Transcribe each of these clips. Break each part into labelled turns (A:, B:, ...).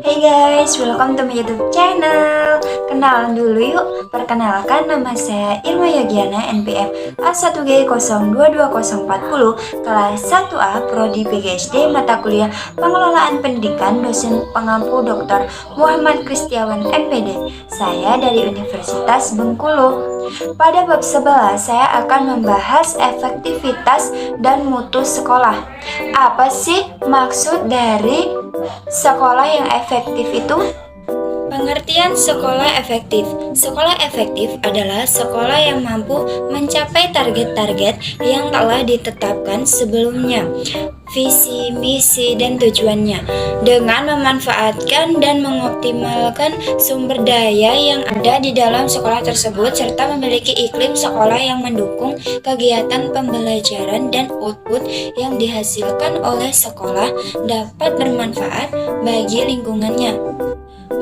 A: Hey guys, welcome to my YouTube channel. Kenalan dulu yuk. Perkenalkan, nama saya Irma Yogiana, NPM A1G022040, kelas 1A, Prodi PGSD, mata kuliah Pengelolaan Pendidikan, dosen pengampu Dr. Muhammad Kristiawan, MPD. Saya dari Universitas Bengkulu. Pada bab 11, saya akan membahas efektivitas dan mutu sekolah. Apa sih maksud dari sekolah yang efektif itu? Pengertian sekolah efektif. Sekolah efektif adalah sekolah yang mampu mencapai target-target yang telah ditetapkan sebelumnya, visi, misi, dan tujuannya, dengan memanfaatkan dan mengoptimalkan sumber daya yang ada di dalam sekolah tersebut, serta memiliki iklim sekolah yang mendukung kegiatan pembelajaran dan output yang dihasilkan oleh sekolah dapat bermanfaat bagi lingkungannya.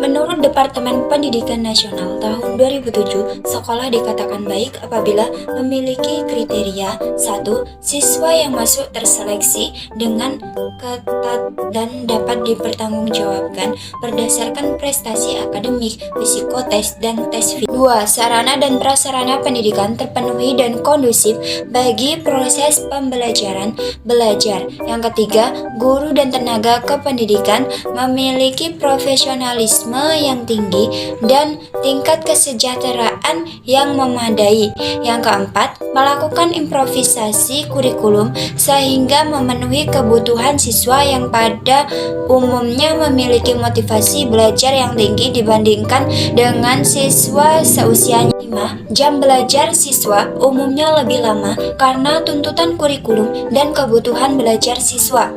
A: Menurut Departemen Pendidikan Nasional tahun 2007, sekolah dikatakan baik apabila memiliki kriteria 1. Siswa yang masuk terseleksi dengan ketat dan dapat dipertanggungjawabkan berdasarkan prestasi akademik, psikotes, dan tes 2. Sarana dan prasarana pendidikan terpenuhi dan kondusif bagi proses pembelajaran belajar. Yang ketiga, guru dan tenaga kependidikan memiliki profesionalisme yang tinggi dan tingkat kesejahteraan yang memadai. Yang keempat, melakukan improvisasi kurikulum sehingga memenuhi kebutuhan siswa yang pada umumnya memiliki motivasi belajar yang tinggi dibandingkan dengan siswa seusianya. 5. Jam belajar siswa umumnya lebih lama karena tuntutan kurikulum dan kebutuhan belajar siswa.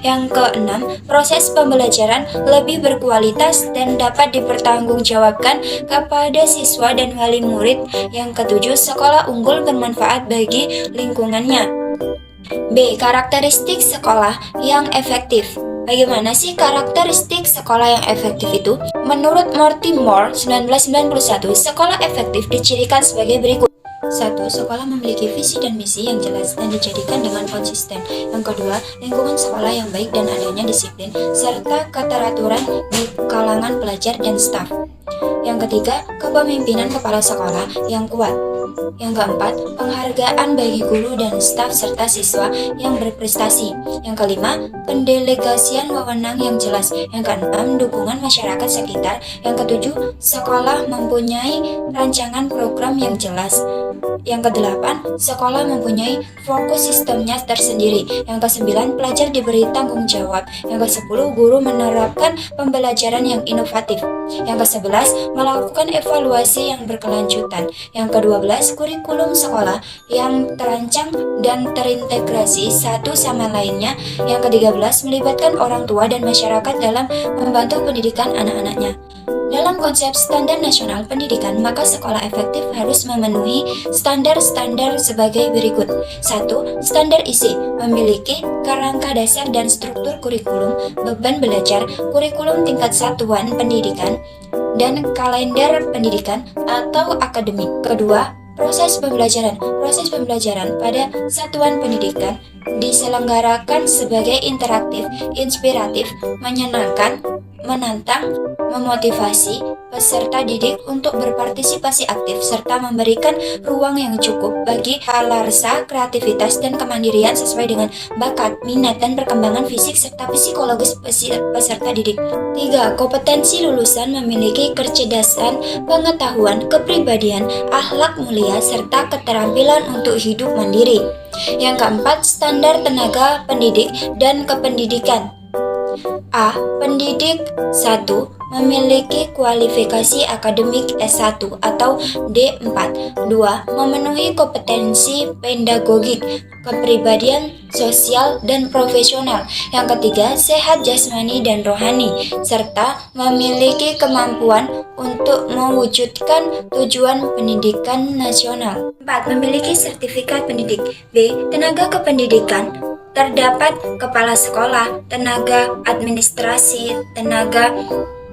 A: Yang keenam, proses pembelajaran lebih berkualitas dan dapat dipertanggungjawabkan kepada siswa dan wali murid. Yang ketujuh, sekolah unggul bermanfaat bagi lingkungannya. B. Karakteristik sekolah yang efektif. Bagaimana sih karakteristik sekolah yang efektif itu? Menurut Mortimer 1991, sekolah efektif dicirikan sebagai berikut. 1. Sekolah memiliki visi dan misi yang jelas dan dijadikan dengan konsisten. Yang kedua, lingkungan sekolah yang baik dan adanya disiplin, serta keteraturan di kalangan pelajar dan staf. Yang ketiga, kepemimpinan kepala sekolah yang kuat. Yang keempat, penghargaan bagi guru dan staf serta siswa yang berprestasi. Yang kelima, pendelegasian wewenang yang jelas. Yang keenam, dukungan masyarakat sekitar. Yang ketujuh, sekolah mempunyai rancangan program yang jelas. Yang kedelapan, sekolah mempunyai fokus sistemnya tersendiri. Yang kesembilan, pelajar diberi tanggung jawab. Yang kesepuluh, guru menerapkan pembelajaran yang inovatif. Yang kesebelas, melakukan evaluasi yang berkelanjutan. Yang kedua belas, kurikulum sekolah yang terancang dan terintegrasi satu sama lainnya. Yang ketiga belas, melibatkan orang tua dan masyarakat dalam membantu pendidikan anak-anaknya. Dalam konsep standar nasional pendidikan, maka sekolah efektif harus memenuhi standar-standar sebagai berikut. 1. Standar isi, memiliki kerangka dasar dan struktur kurikulum, beban belajar, kurikulum tingkat satuan pendidikan, dan kalender pendidikan atau akademik. Kedua, proses pembelajaran. Proses pembelajaran pada satuan pendidikan diselenggarakan sebagai interaktif, inspiratif, menyenangkan, menantang, memotivasi peserta didik untuk berpartisipasi aktif serta memberikan ruang yang cukup bagi halarsa, kreativitas, dan kemandirian sesuai dengan bakat, minat, dan perkembangan fisik serta psikologis peserta didik. 3. Kompetensi lulusan memiliki kecerdasan, pengetahuan, kepribadian, akhlak mulia, serta keterampilan untuk hidup mandiri. Yang keempat, standar tenaga pendidik dan kependidikan. A. Pendidik 1. Memiliki kualifikasi akademik S1 atau D4. 2. Memenuhi kompetensi pedagogik, kepribadian, sosial, dan profesional. Yang ketiga, sehat jasmani dan rohani, serta memiliki kemampuan untuk mewujudkan tujuan pendidikan nasional. 4. Memiliki sertifikat pendidik. B. Tenaga kependidikan. Terdapat kepala sekolah, tenaga administrasi, tenaga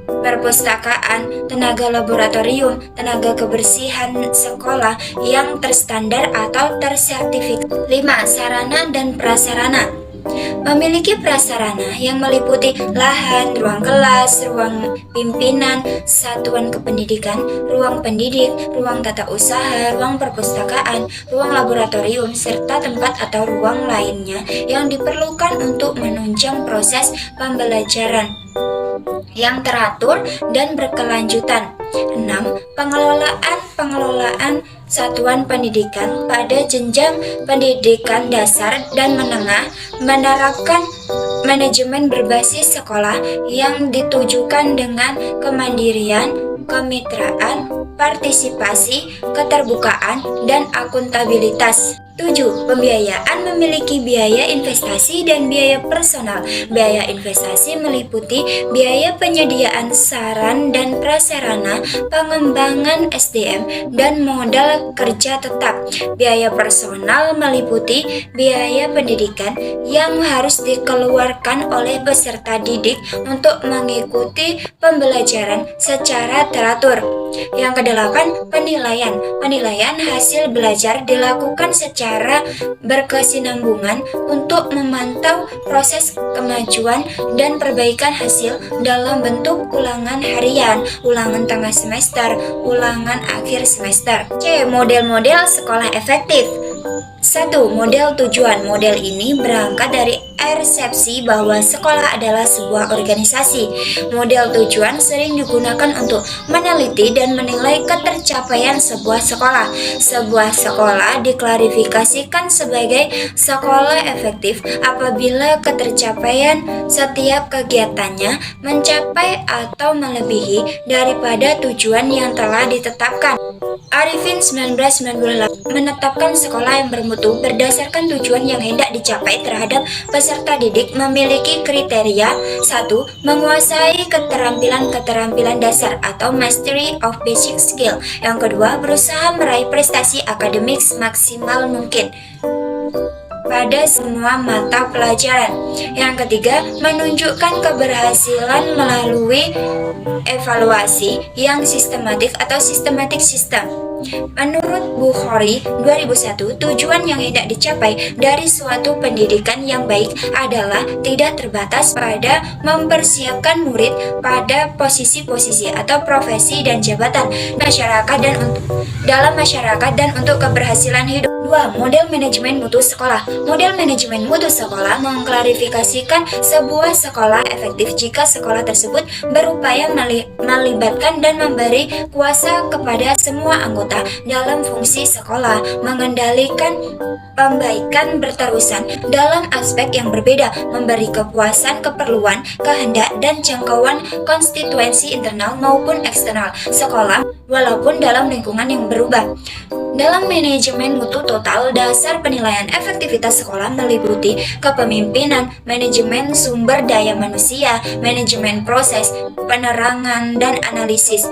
A: perpustakaan, tenaga laboratorium, tenaga kebersihan sekolah yang terstandar atau tersertifikat. 5. Sarana dan prasarana. Memiliki prasarana yang meliputi lahan, ruang kelas, ruang pimpinan, satuan kependidikan, ruang pendidik, ruang tata usaha, ruang perpustakaan, ruang laboratorium, serta tempat atau ruang lainnya yang diperlukan untuk menunjang proses pembelajaran yang teratur dan berkelanjutan. 6. Pengelolaan satuan pendidikan pada jenjang pendidikan dasar dan menengah menerapkan manajemen berbasis sekolah yang ditujukan dengan kemandirian, kemitraan, partisipasi, keterbukaan, dan akuntabilitas. 7. Pembiayaan memiliki biaya investasi dan biaya personal. Biaya investasi meliputi biaya penyediaan saran dan prasarana, pengembangan SDM, dan modal kerja tetap. Biaya personal meliputi biaya pendidikan yang harus dikeluarkan oleh peserta didik untuk mengikuti pembelajaran secara teratur. Yang kedelapan, penilaian. Penilaian hasil belajar dilakukan secara berkesinambungan untuk memantau proses kemajuan dan perbaikan hasil dalam bentuk ulangan harian, ulangan tengah semester, ulangan akhir semester. C. Model-model sekolah efektif. 1. Model tujuan. Model ini berangkat dari persepsi bahwa sekolah adalah sebuah organisasi. Model tujuan sering digunakan untuk meneliti dan menilai ketercapaian sebuah sekolah. Sebuah sekolah diklarifikasikan sebagai sekolah efektif apabila ketercapaian setiap kegiatannya mencapai atau melebihi daripada tujuan yang telah ditetapkan. Arifin 1998 menetapkan sekolah yang bermutu berdasarkan tujuan yang hendak dicapai terhadap peserta didik memiliki kriteria. 1. Menguasai keterampilan-keterampilan dasar atau mastery of basic skill. Yang kedua, berusaha meraih prestasi akademik maksimal mungkin pada semua mata pelajaran. Yang ketiga, menunjukkan keberhasilan melalui evaluasi yang sistematik atau systematic system. Menurut Bukhari 2001, tujuan yang hendak dicapai dari suatu pendidikan yang baik adalah tidak terbatas pada mempersiapkan murid pada posisi-posisi atau profesi dan jabatan masyarakat dan dalam masyarakat dan untuk keberhasilan hidup. 2. Model manajemen mutu sekolah. Model manajemen mutu sekolah mengklarifikasikan sebuah sekolah efektif jika sekolah tersebut berupaya melibatkan dan memberi kuasa kepada semua anggota dalam fungsi sekolah, mengendalikan pembaikan berterusan dalam aspek yang berbeda, memberi kepuasan keperluan, kehendak, dan jangkauan konstituensi internal maupun eksternal sekolah walaupun dalam lingkungan yang berubah. Dalam manajemen mutu total, dasar penilaian efektivitas sekolah meliputi kepemimpinan, manajemen sumber daya manusia, manajemen proses, penerangan dan analisis,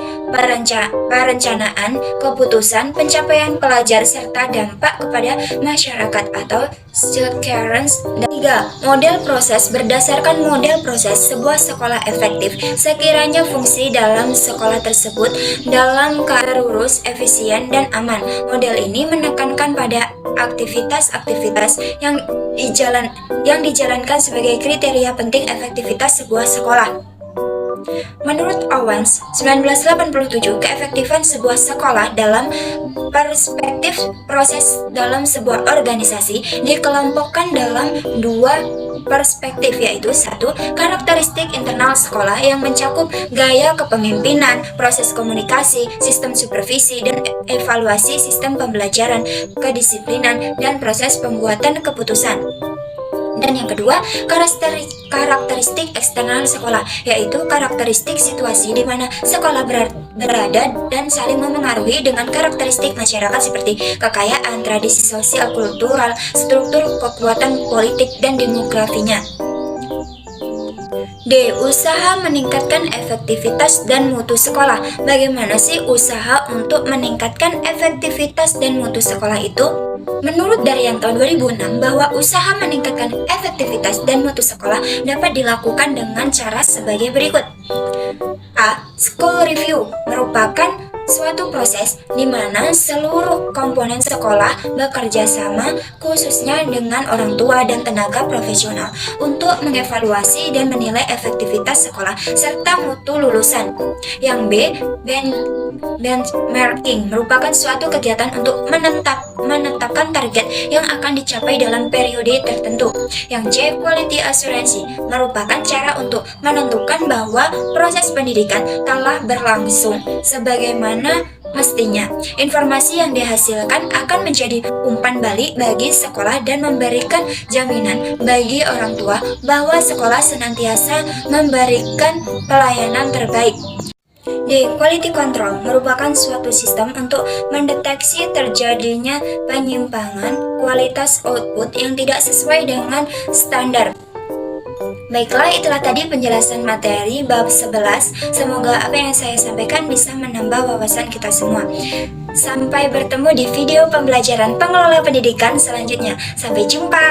A: perencanaan, keputusan, pencapaian pelajar, serta dampak kepada masyarakat atau Securance. 3. Model proses. Berdasarkan model proses, sebuah sekolah efektif sekiranya fungsi dalam sekolah tersebut dalam keadaan lurus, efisien, dan aman. Model ini menekankan pada aktivitas-aktivitas yang dijalankan sebagai kriteria penting efektivitas sebuah sekolah. Menurut Owens, 1987, keefektifan sebuah sekolah dalam perspektif proses dalam sebuah organisasi dikelompokkan dalam 2 perspektif, yaitu 1. Karakteristik internal sekolah yang mencakup gaya kepemimpinan, proses komunikasi, sistem supervisi dan evaluasi sistem pembelajaran, kedisiplinan, dan proses pembuatan keputusan. Dan yang kedua, karakteristik eksternal sekolah, yaitu karakteristik situasi di mana sekolah berada dan saling memengaruhi dengan karakteristik masyarakat seperti kekayaan, tradisi sosial, kultural, struktur kekuatan politik, dan demografinya. D. Usaha meningkatkan efektivitas dan mutu sekolah. Bagaimana sih usaha untuk meningkatkan efektivitas dan mutu sekolah itu? Menurut Daryanto 2006 bahwa usaha meningkatkan efektivitas dan mutu sekolah dapat dilakukan dengan cara sebagai berikut. A. School review merupakan suatu proses di mana seluruh komponen sekolah bekerja sama, khususnya dengan orang tua dan tenaga profesional, untuk mengevaluasi dan menilai efektivitas sekolah serta mutu lulusan. Yang B, benchmarking merupakan suatu kegiatan untuk menetapkan target yang akan dicapai dalam periode tertentu. Yang C, quality assurance merupakan cara untuk menentukan bahwa proses pendidikan telah berlangsung sebagaimana mestinya. Informasi yang dihasilkan akan menjadi umpan balik bagi sekolah dan memberikan jaminan bagi orang tua bahwa sekolah senantiasa memberikan pelayanan terbaik. D. Quality control merupakan suatu sistem untuk mendeteksi terjadinya penyimpangan kualitas output yang tidak sesuai dengan standar. Baiklah, itulah tadi penjelasan materi bab 11. Semoga apa yang saya sampaikan bisa menambah wawasan kita semua. Sampai bertemu di video pembelajaran pengelola pendidikan selanjutnya. Sampai jumpa.